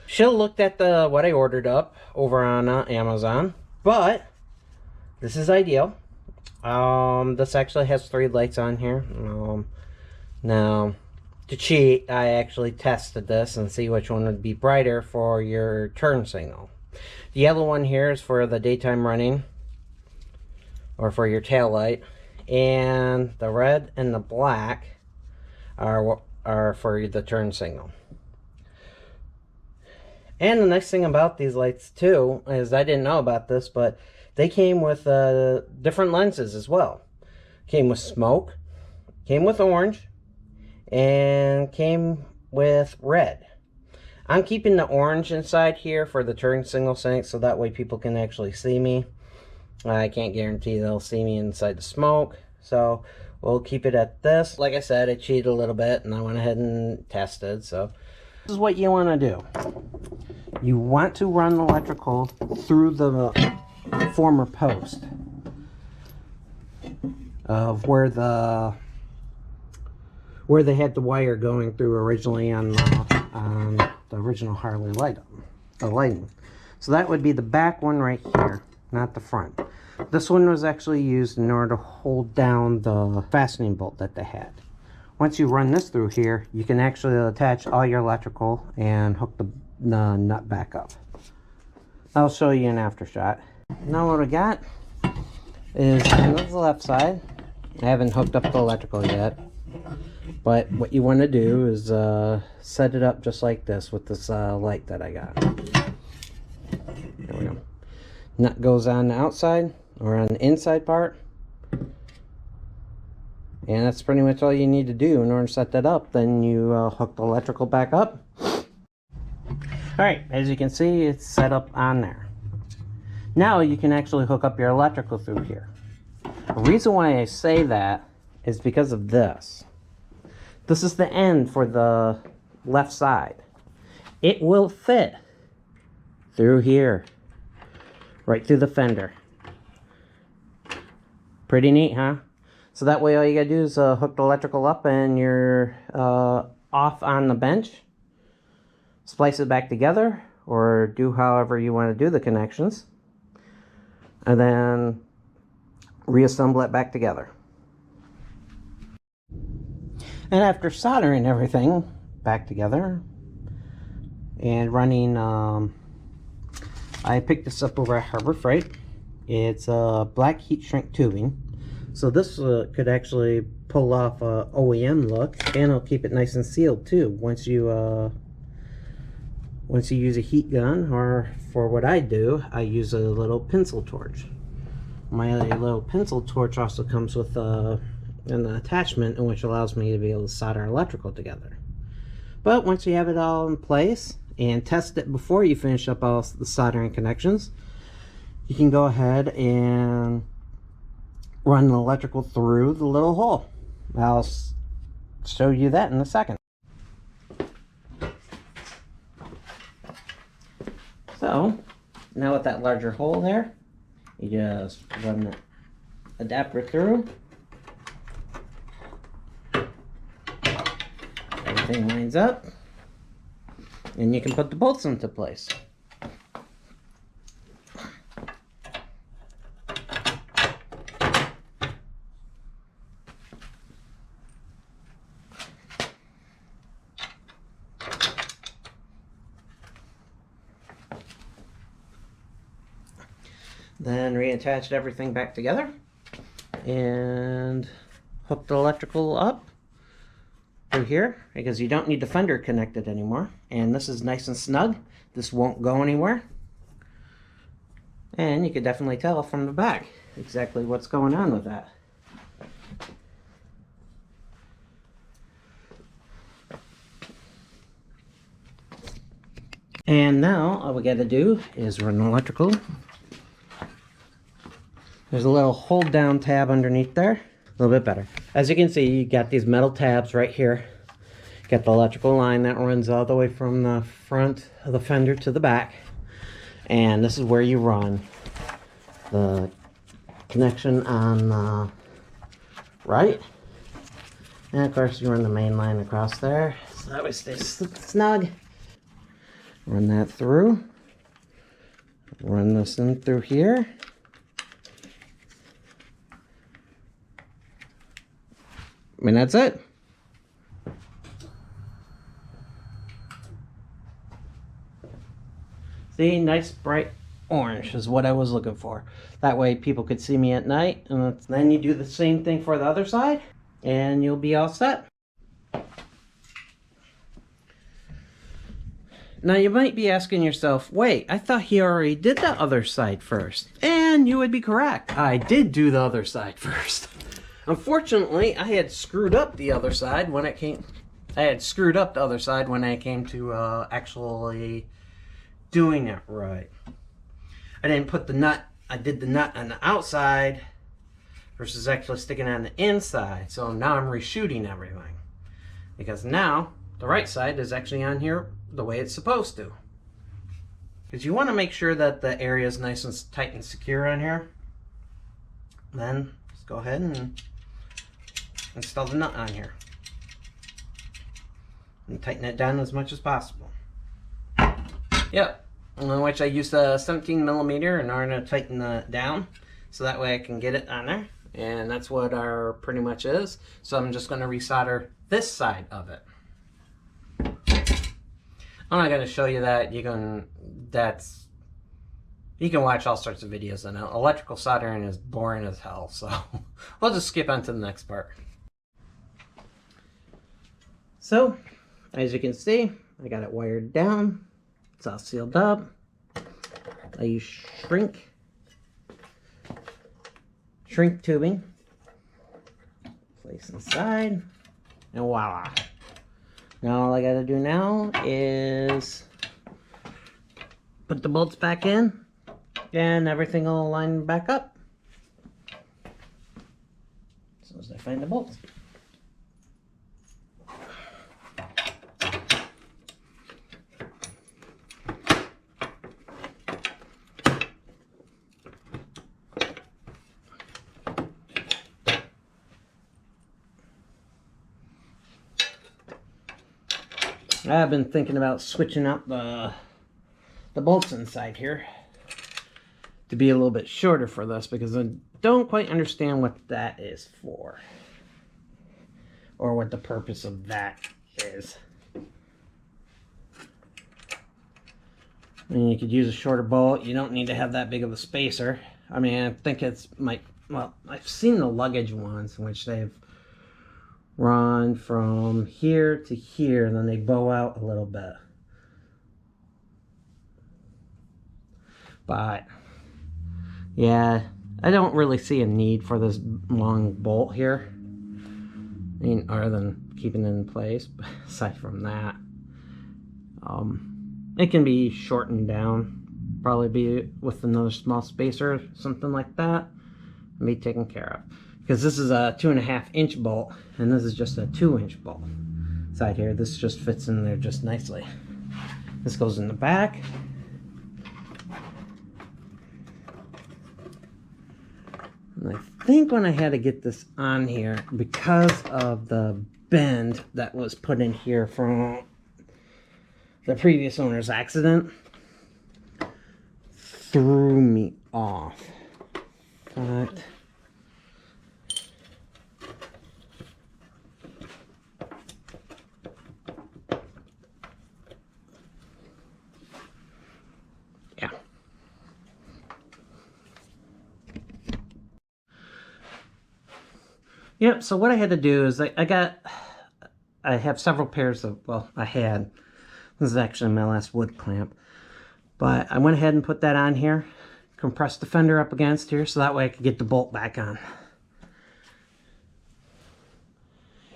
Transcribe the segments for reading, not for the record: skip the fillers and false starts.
Should have looked at the what I ordered up over on Amazon, but this is ideal. This actually has 3 lights on here. Now, to cheat, I actually tested this and see which one would be brighter for your turn signal. The yellow one here is for the daytime running, or for your tail light, and the red and the black are for the turn signal. And the nice thing about these lights too is, I didn't know about this, but they came with different lenses as well. Came with smoke, came with orange, and came with red. I'm keeping the orange inside here for the turn signal sync, so that way people can actually see me. I can't guarantee they'll see me inside the smoke, so we'll keep it at this. Like I said, I cheated a little bit and I went ahead and tested. So this is what you want to do. You want to run electrical through the former post of where they had the wire going through originally on the original Harley lighting. So that would be the back one right here, not the front. This one was actually used in order to hold down the fastening bolt that they had. Once you run this through here, you can actually attach all your electrical and hook the nut back up. I'll show you an after shot. Now what I got is on the left side. I haven't hooked up the electrical yet, but what you want to do is set it up just like this with this light that I got. There we go. Nut goes on the outside or on the inside part, and that's pretty much all you need to do in order to set that up. Then you hook the electrical back up. Alright, as you can see, it's set up on there. Now you can actually hook up your electrical through here. The reason why I say that is because of this. This is the end for the left side. It will fit through here, right through the fender. Pretty neat, huh? So that way all you gotta do is hook the electrical up and you're off on the bench. Splice it back together, or do however you want to do the connections, and then reassemble it back together. And after soldering everything back together and running, I picked this up over at Harbor Freight. It's black heat shrink tubing, so this could actually pull off a OEM look, and it'll keep it nice and sealed too once you use a heat gun. Or for what I do, I use a little pencil torch. My little pencil torch also comes with an attachment, in which allows me to be able to solder electrical together. But once you have it all in place and test it before you finish up all the soldering connections, you can go ahead and run the electrical through the little hole. I'll show you that in a second. So, now with that larger hole there, you just run the adapter through. Everything lines up, and you can put the bolts into place. Then reattached everything back together and hooked the electrical up through here, because you don't need the fender connected anymore. And this is nice and snug. This won't go anywhere. And you can definitely tell from the back exactly what's going on with that. And now all we got to do is run the electrical. There's a little hold down tab underneath there. A little bit better. As you can see, you got these metal tabs right here. Got the electrical line that runs all the way from the front of the fender to the back. And this is where you run the connection on the right. And of course you run the main line across there, so that way it stays snug. Run that through. Run this in through here. And that's it. See, nice bright orange is what I was looking for. That way people could see me at night. And then you do the same thing for the other side and you'll be all set. Now you might be asking yourself, wait, I thought he already did the other side first. And you would be correct. I did do the other side first. Unfortunately, I had screwed up the other side when it came... I had screwed up the other side when I came to actually doing it right. I didn't put the nut... I did the nut on the outside versus actually sticking on the inside. So now I'm reshooting everything. Because now, the right side is actually on here the way it's supposed to. Because you want to make sure that the area is nice and tight and secure on here. Then, just go ahead and install the nut on here and tighten it down as much as possible. Yep, in which I used a 17mm in order to tighten it down so that way I can get it on there, and that's what our pretty much is. So I'm just going to resolder this side of it. I'm not going to show you that. You can watch all sorts of videos on it. Electrical soldering is boring as hell, so we'll just skip on to the next part. So, as you can see, I got it wired down. It's all sealed up. I use shrink tubing. Place inside, and voila. Now all I gotta do now is put the bolts back in, and everything will line back up. As soon as I find the bolts. I've been thinking about switching out the bolts inside here to be a little bit shorter for this, because I don't quite understand what that is for, or what the purpose of that is. I mean, you could use a shorter bolt. You don't need to have that big of a spacer. I mean, I think it's well, I've seen the luggage ones in which they've run from here to here, and then they bow out a little bit. But yeah, I don't really see a need for this long bolt here. I mean, other than keeping it in place. But aside from that, it can be shortened down. Probably be with another small spacer, something like that, and be taken care of. Because this is a 2.5-inch bolt, and this is just a 2-inch bolt. Side here, this just fits in there just nicely. This goes in the back. And I think when I had to get this on here, because of the bend that was put in here from the previous owner's accident, threw me off. But yeah. Yep, so what I had to do is I have several pairs of, well, this is actually my last wood clamp, but I went ahead and put that on here, compressed the fender up against here, so that way I could get the bolt back on.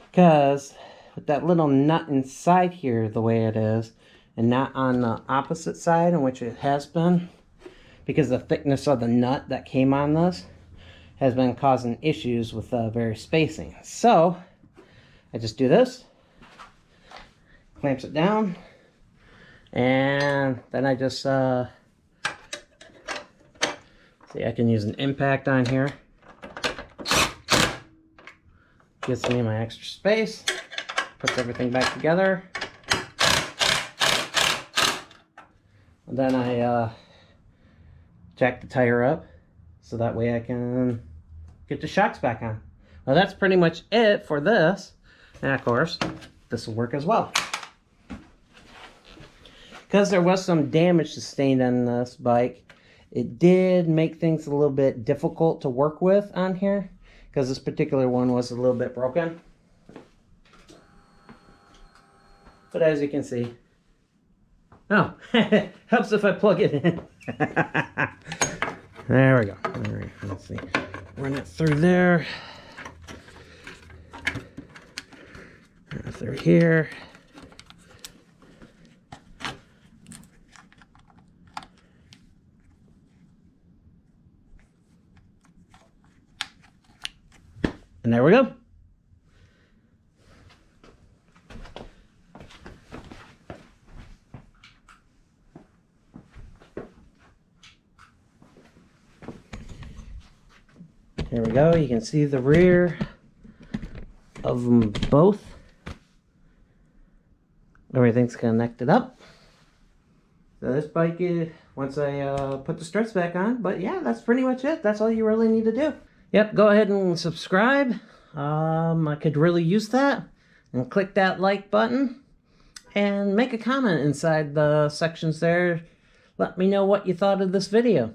Because with that little nut inside here the way it is, and not on the opposite side in which it has been, because the thickness of the nut that came on this has been causing issues with various spacing. So I just do this, clamps it down, and then I just see, I can use an impact on here. Gives me my extra space, puts everything back together. And then I jack the tire up so that way I can get the shocks back on. Well, that's pretty much it for this. And of course, this will work as well. Because there was some damage sustained on this bike, it did make things a little bit difficult to work with on here, because this particular one was a little bit broken. But as you can see, oh, helps if I plug it in. There we go. All right, let's see. Run it through there. Run it through here. And there we go. There we go. You can see the rear of them both. Everything's connected up. So this bike is, once I put the struts back on, but yeah, that's pretty much it. That's all you really need to do. Yep, go ahead and subscribe. I could really use that. And click that like button. And make a comment inside the sections there. Let me know what you thought of this video.